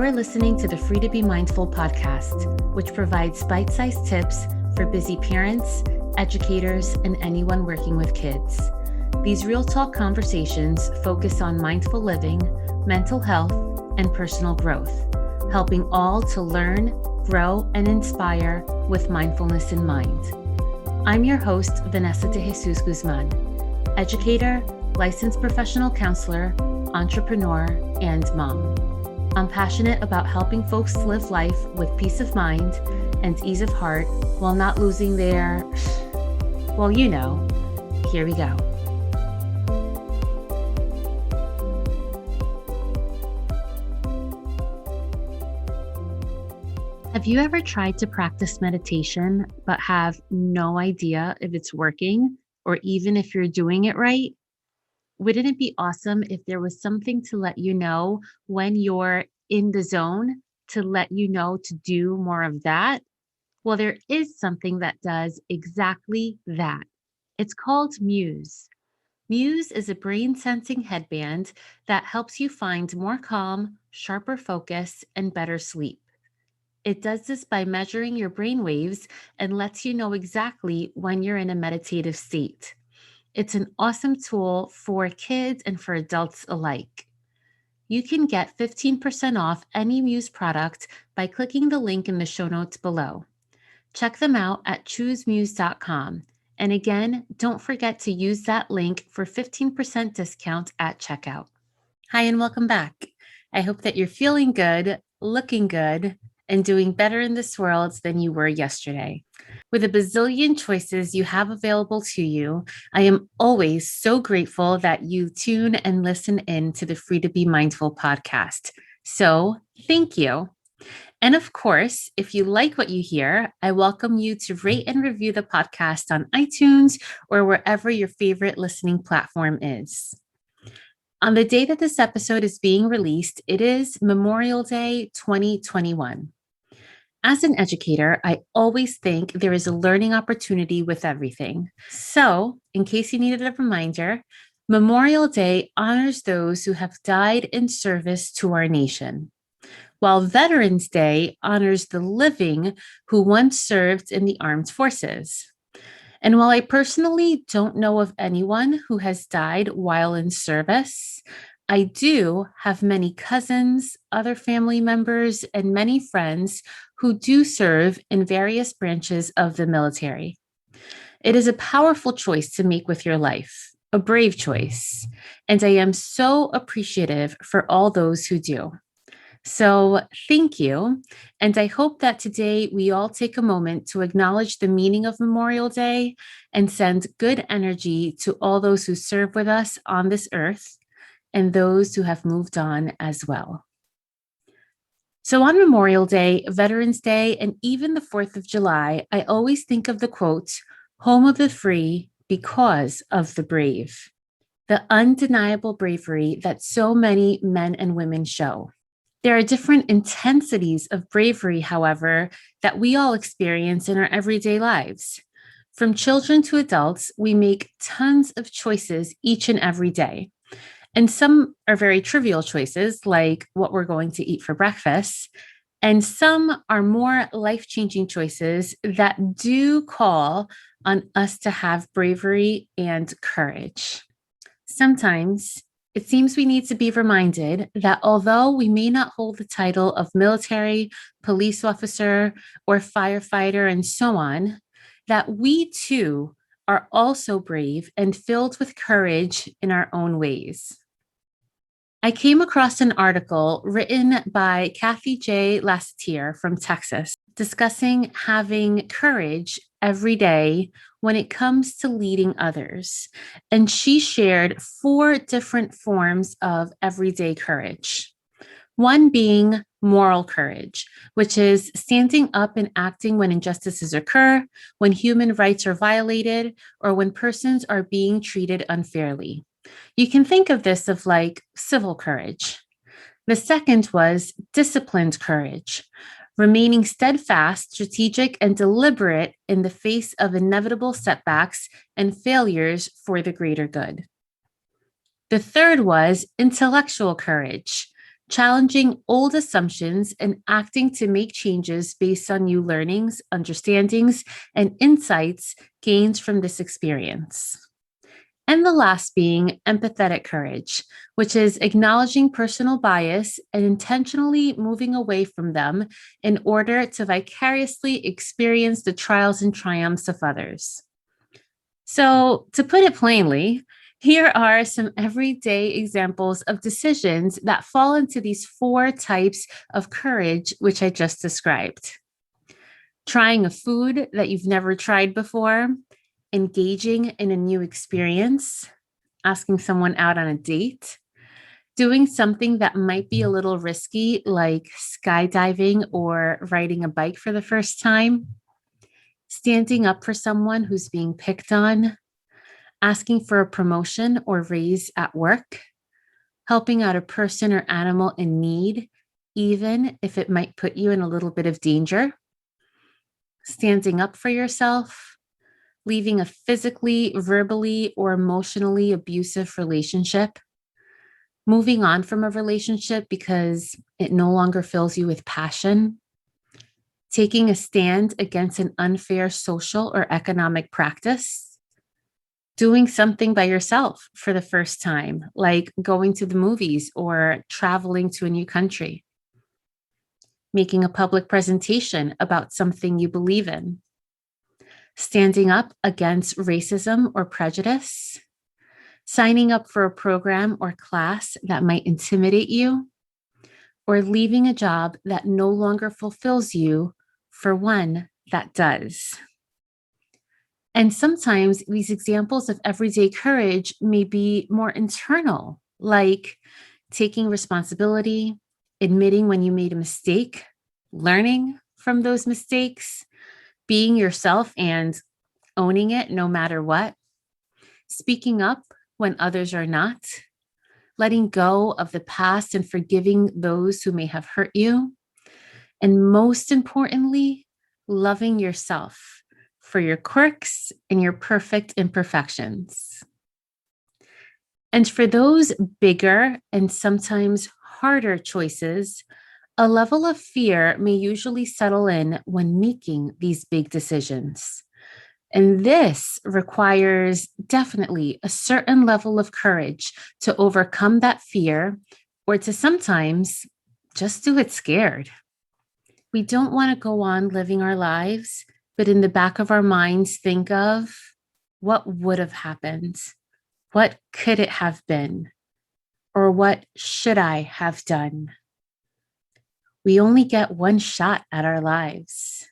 are listening to the Free to Be Mindful podcast, which provides bite-sized tips for busy parents, educators, and anyone working with kids. These real talk conversations focus on mindful living, mental health, and personal growth, helping all to learn, grow, and inspire with mindfulness in mind. I'm your host, Vanessa de Jesus Guzman, educator, licensed professional counselor, entrepreneur, and mom. I'm passionate about helping folks live life with peace of mind and ease of heart while not losing their, well, you know, here we go. Have you ever tried to practice meditation but have no idea if it's working or even if you're doing it right? Wouldn't it be awesome if there was something to let you know when you're in the zone, to let you know to do more of that? Well, there is something that does exactly that. It's called Muse. Muse is a brain sensing headband that helps you find more calm, sharper focus, and better sleep. It does this by measuring your brain waves and lets you know exactly when you're in a meditative state. It's an awesome tool for kids and for adults alike. You can get 15% off any Muse product by clicking the link in the show notes below. Check them out at choosemuse.com. And again, don't forget to use that link for 15% discount at checkout. Hi, and welcome back. I hope that you're feeling good, looking good, and doing better in this world than you were yesterday. With a bazillion choices you have available to you, I am always so grateful that you tune and listen in to the Free to Be Mindful podcast. So thank you. And of course, if you like what you hear, I welcome you to rate and review the podcast on iTunes or wherever your favorite listening platform is. On the day that this episode is being released, it is Memorial Day 2021. As an educator, I always think there is a learning opportunity with everything. So, in case you needed a reminder, Memorial Day honors those who have died in service to our nation, while Veterans Day honors the living who once served in the armed forces. And while I personally don't know of anyone who has died while in service, I do have many cousins, other family members, and many friends who do serve in various branches of the military. It is a powerful choice to make with your life, a brave choice, and I am so appreciative for all those who do. So thank you, and I hope that today we all take a moment to acknowledge the meaning of Memorial Day and send good energy to all those who serve with us on this earth and those who have moved on as well. So on Memorial Day, Veterans Day, and even the 4th of July, I always think of the quote, "Home of the free because of the brave," the undeniable bravery that so many men and women show. There are different intensities of bravery, however, that we all experience in our everyday lives. From children to adults, we make tons of choices each and every day. And some are very trivial choices, like what we're going to eat for breakfast. And some are more life-changing choices that do call on us to have bravery and courage. Sometimes it seems we need to be reminded that although we may not hold the title of military, police officer, or firefighter, and so on, that we too are also brave and filled with courage in our own ways. I came across an article written by Kathy J. Lassetier from Texas discussing having courage every day when it comes to leading others. And she shared 4 different forms of everyday courage. One being moral courage, which is standing up and acting when injustices occur, when human rights are violated, or when persons are being treated unfairly. You can think of this of like civil courage. The second was disciplined courage, remaining steadfast, strategic, and deliberate in the face of inevitable setbacks and failures for the greater good. The third was intellectual courage, challenging old assumptions and acting to make changes based on new learnings, understandings, and insights gained from this experience. And the last being empathetic courage, which is acknowledging personal bias and intentionally moving away from them in order to vicariously experience the trials and triumphs of others. So, to put it plainly, here are some everyday examples of decisions that fall into these 4 types of courage, which I just described. Trying a food that you've never tried before, engaging in a new experience, asking someone out on a date, doing something that might be a little risky, like skydiving or riding a bike for the first time, standing up for someone who's being picked on, asking for a promotion or raise at work, helping out a person or animal in need, even if it might put you in a little bit of danger, standing up for yourself, leaving a physically, verbally, or emotionally abusive relationship, moving on from a relationship because it no longer fills you with passion, taking a stand against an unfair social or economic practice, doing something by yourself for the first time, like going to the movies or traveling to a new country, making a public presentation about something you believe in, standing up against racism or prejudice, signing up for a program or class that might intimidate you, or leaving a job that no longer fulfills you for one that does. And sometimes these examples of everyday courage may be more internal, like taking responsibility, admitting when you made a mistake, learning from those mistakes, being yourself and owning it no matter what, speaking up when others are not, letting go of the past and forgiving those who may have hurt you, and most importantly, loving yourself for your quirks and your perfect imperfections. And for those bigger and sometimes harder choices, a level of fear may usually settle in when making these big decisions. And this requires definitely a certain level of courage to overcome that fear or to sometimes just do it scared. We don't want to go on living our lives, but in the back of our minds, think of what would have happened, what could it have been, or what should I have done? We only get one shot at our lives.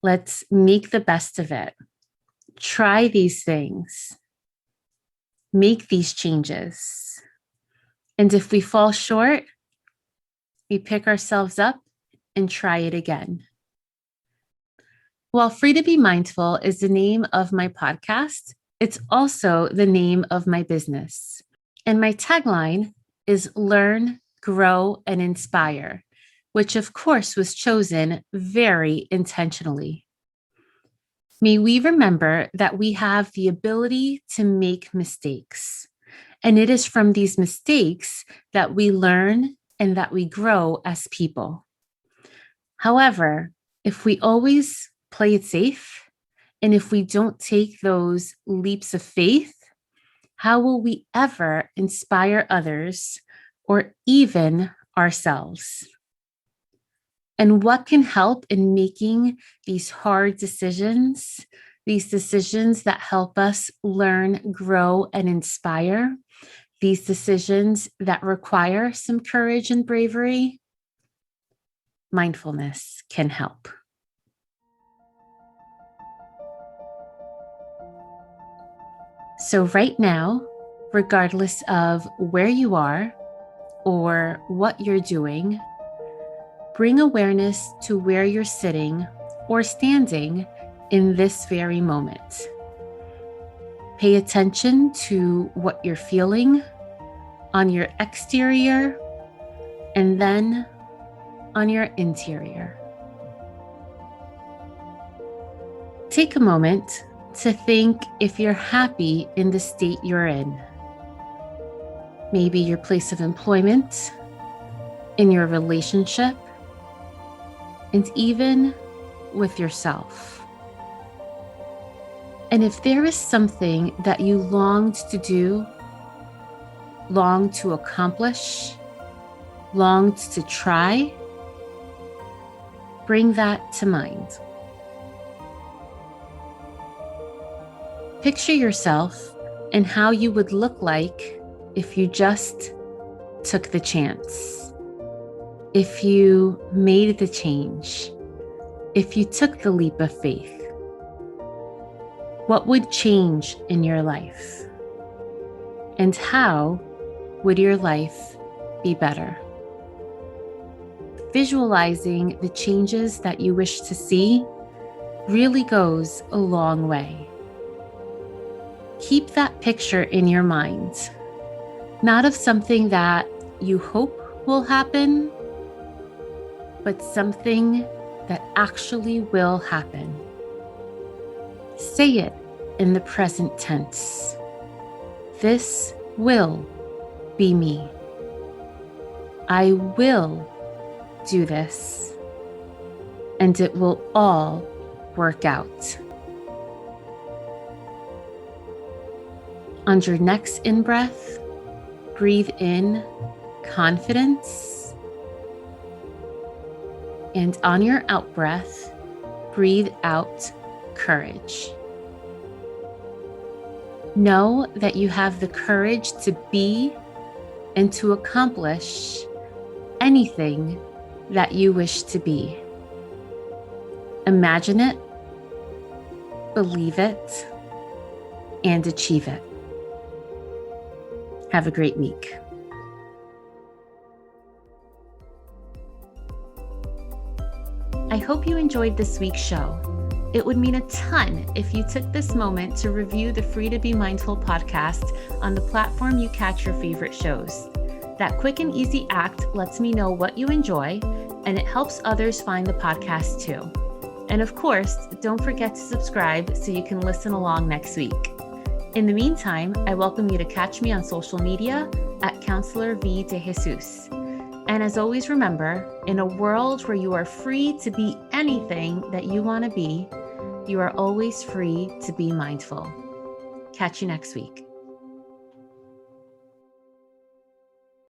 Let's make the best of it. Try these things. Make these changes. And if we fall short, we pick ourselves up and try it again. While Free to Be Mindful is the name of my podcast, it's also the name of my business. And my tagline is Learn, Grow, and Inspire, which of course was chosen very intentionally. May we remember that we have the ability to make mistakes. And it is from these mistakes that we learn and that we grow as people. However, if we always play it safe, and if we don't take those leaps of faith, how will we ever inspire others or even ourselves? And what can help in making these hard decisions, these decisions that help us learn, grow, and inspire, these decisions that require some courage and bravery? Mindfulness can help. So right now, regardless of where you are or what you're doing, bring awareness to where you're sitting or standing in this very moment. Pay attention to what you're feeling on your exterior and then on your interior. Take a moment to think if you're happy in the state you're in. Maybe your place of employment, in your relationship, and even with yourself. And if there is something that you longed to do, longed to accomplish, longed to try, bring that to mind. Picture yourself and how you would look like if you just took the chance, if you made the change, if you took the leap of faith. What would change in your life? And how would your life be better? Visualizing the changes that you wish to see really goes a long way. Keep that picture in your mind, not of something that you hope will happen, but something that actually will happen. Say it in the present tense. This will be me. I will do this, and it will all work out. On your next in-breath, breathe in confidence, and on your out-breath, breathe out courage. Know that you have the courage to be and to accomplish anything that you wish to be. Imagine it, believe it, and achieve it. Have a great week. I hope you enjoyed this week's show. It would mean a ton if you took this moment to review the Free to Be Mindful podcast on the platform you catch your favorite shows. That quick and easy act lets me know what you enjoy, and it helps others find the podcast too. And of course, don't forget to subscribe so you can listen along next week. In the meantime, I welcome you to catch me on social media at Counselor V de Jesus. And as always, remember, in a world where you are free to be anything that you want to be, you are always free to be mindful. Catch you next week.